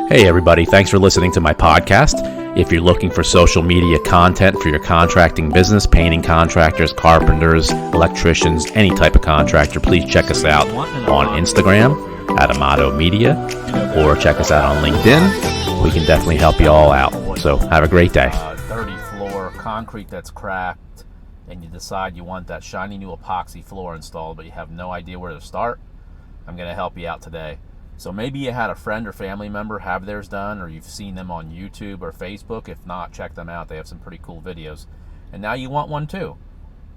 Hey everybody, thanks for listening to my podcast. If you're looking for social media content for your contracting business, painting contractors, carpenters, electricians, any type of contractor, please check us out on Instagram at Amato Media or check us out on LinkedIn. We can definitely help you all out. So have a great day. Dirty floor, concrete that's cracked, and you decide you want that shiny new epoxy floor installed, but you have no idea where to start. I'm going to help you out today. So maybe you had a friend or family member have theirs done, or you've seen them on YouTube or Facebook. If not, check them out. They have some pretty cool videos. And now you want one too.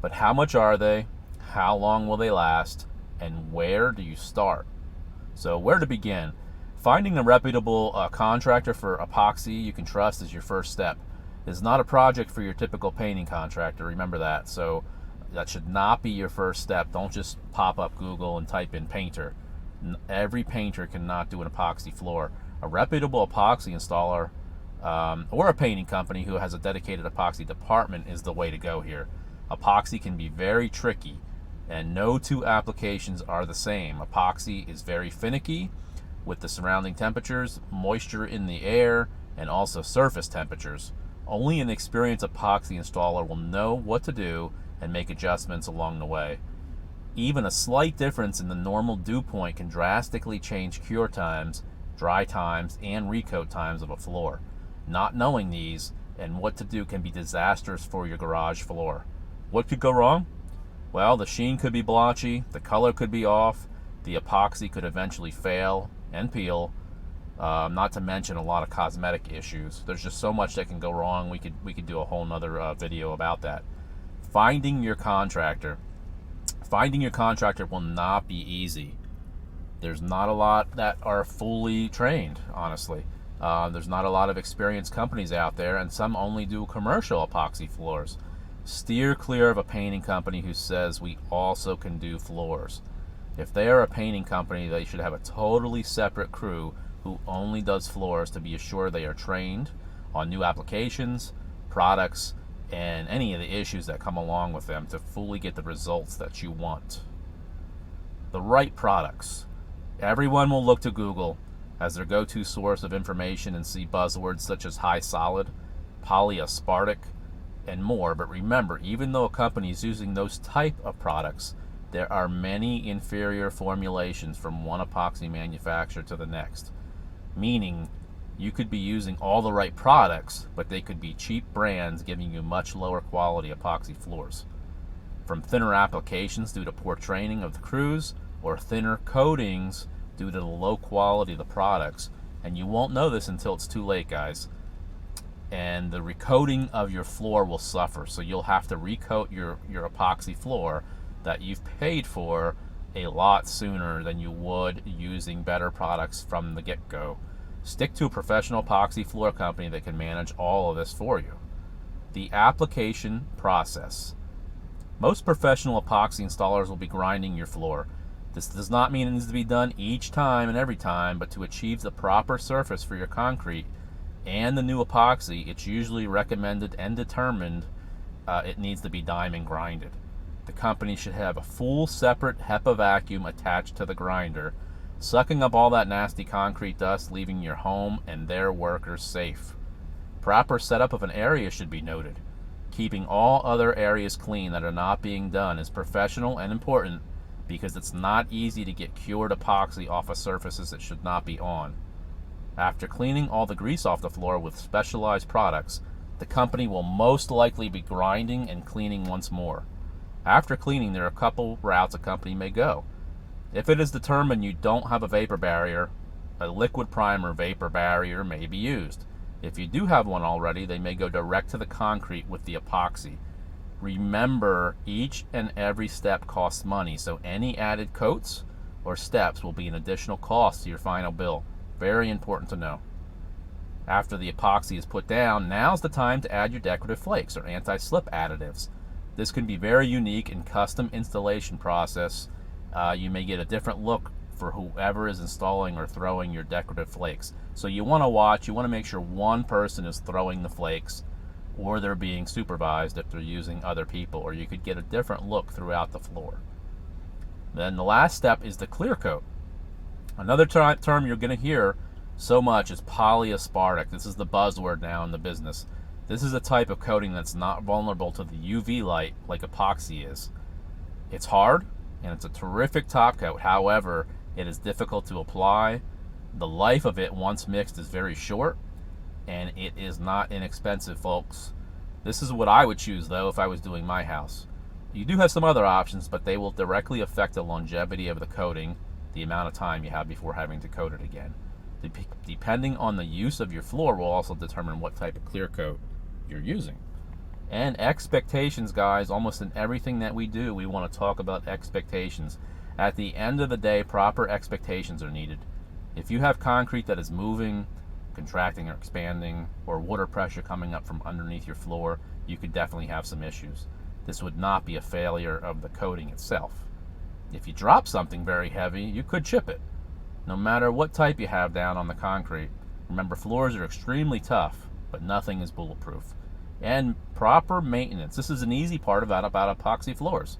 But how much are they? How long will they last? And where do you start? So where to begin? Finding a reputable contractor for epoxy you can trust is your first step. It's not a project for your typical painting contractor. Remember that. So that should not be your first step. Don't just pop up Google and type in painter. Every painter cannot do an epoxy floor. A reputable epoxy installer or a painting company who has a dedicated epoxy department is the way to go here. Epoxy can be very tricky, and no two applications are the same. Epoxy is very finicky with the surrounding temperatures, moisture in the air, and also surface temperatures. Only an experienced epoxy installer will know what to do and make adjustments along the way. Even a slight difference in the normal dew point can drastically change cure times, dry times, and recoat times of a floor. Not knowing these and what to do can be disastrous for your garage floor. What could go wrong? Well, the sheen could be blotchy, the color could be off, the epoxy could eventually fail and peel, not to mention a lot of cosmetic issues. There's just so much that can go wrong. We could do a whole nother video about that. Finding your contractor. Finding your contractor will not be easy. There's not a lot that are fully trained, honestly. There's not a lot of experienced companies out there, and some only do commercial epoxy floors. Steer clear of a painting company who says we also can do floors. If they are a painting company, they should have a totally separate crew who only does floors to be assured they are trained on new applications, products, and any of the issues that come along with them to fully get the results that you want. The right products. Everyone will look to Google as their go-to source of information and see buzzwords such as high solid, Polyaspartic, and more. But remember, even though a company is using those type of products, there are many inferior formulations from one epoxy manufacturer to the next. Meaning, you could be using all the right products, but they could be cheap brands giving you much lower quality epoxy floors. From thinner applications due to poor training of the crews, or thinner coatings due to the low quality of the products. And you won't know this until it's too late, guys. And the recoating of your floor will suffer. So you'll have to recoat your epoxy floor that you've paid for a lot sooner than you would using better products from the get-go. Stick to a professional epoxy floor company that can manage all of this for you. The application process. Most professional epoxy installers will be grinding your floor. This does not mean it needs to be done each time and every time, but to achieve the proper surface for your concrete and the new epoxy, it's usually recommended and determined it needs to be diamond grinded. The company should have a full separate HEPA vacuum attached to the grinder, sucking up all that nasty concrete dust, leaving your home and their workers safe. Proper setup of an area should be noted. Keeping all other areas clean that are not being done is professional and important because it's not easy to get cured epoxy off of surfaces it should not be on. After cleaning all the grease off the floor with specialized products, the company will most likely be grinding and cleaning once more. After cleaning, there are a couple routes a company may go. If it is determined you don't have a vapor barrier, a liquid primer vapor barrier may be used. If you do have one already, they may go direct to the concrete with the epoxy. Remember, each and every step costs money, so any added coats or steps will be an additional cost to your final bill. Very important to know. After the epoxy is put down, now's the time to add your decorative flakes or anti-slip additives. This can be very unique and custom installation process. You may get a different look for whoever is installing or throwing your decorative flakes. So you want to watch, you want to make sure one person is throwing the flakes or they're being supervised if they're using other people, or you could get a different look throughout the floor. Then the last step is the clear coat. Another term you're going to hear so much is Polyaspartic. This is the buzzword now in the business. This is a type of coating that's not vulnerable to the UV light like epoxy is. It's hard, and it's a terrific top coat. However, it is difficult to apply. The life of it once mixed is very short, and it is not inexpensive, folks. This is what I would choose, though, if I was doing my house. You do have some other options, but they will directly affect the longevity of the coating, the amount of time you have before having to coat it again. Depending on the use of your floor will also determine what type of clear coat you're using. And expectations, guys. Almost in everything that we do, we want to talk about expectations. At the end of the day, proper expectations are needed. If you have concrete that is moving, contracting or expanding, or water pressure coming up from underneath your floor, you could definitely have some issues. This would not be a failure of the coating itself. If you drop something very heavy, you could chip it. No matter what type you have down on the concrete, remember, floors are extremely tough, but nothing is bulletproof. And proper maintenance. This is an easy part about epoxy floors.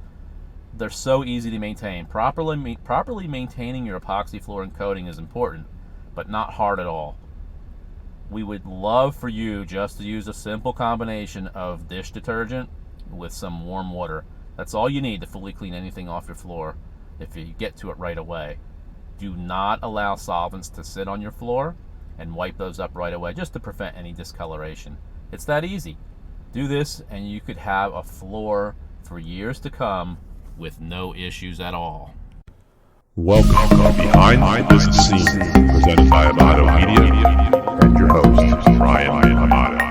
They're so easy to maintain. Properly maintaining your epoxy floor and coating is important, but not hard at all. We would love for you just to use a simple combination of dish detergent with some warm water. That's all you need to fully clean anything off your floor if you get to it right away. Do not allow solvents to sit on your floor, and wipe those up right away just to prevent any discoloration. It's that easy. Do this and you could have a floor for years to come with no issues at all. Welcome behind the business scene, presented by Amato Media and your host, Amato.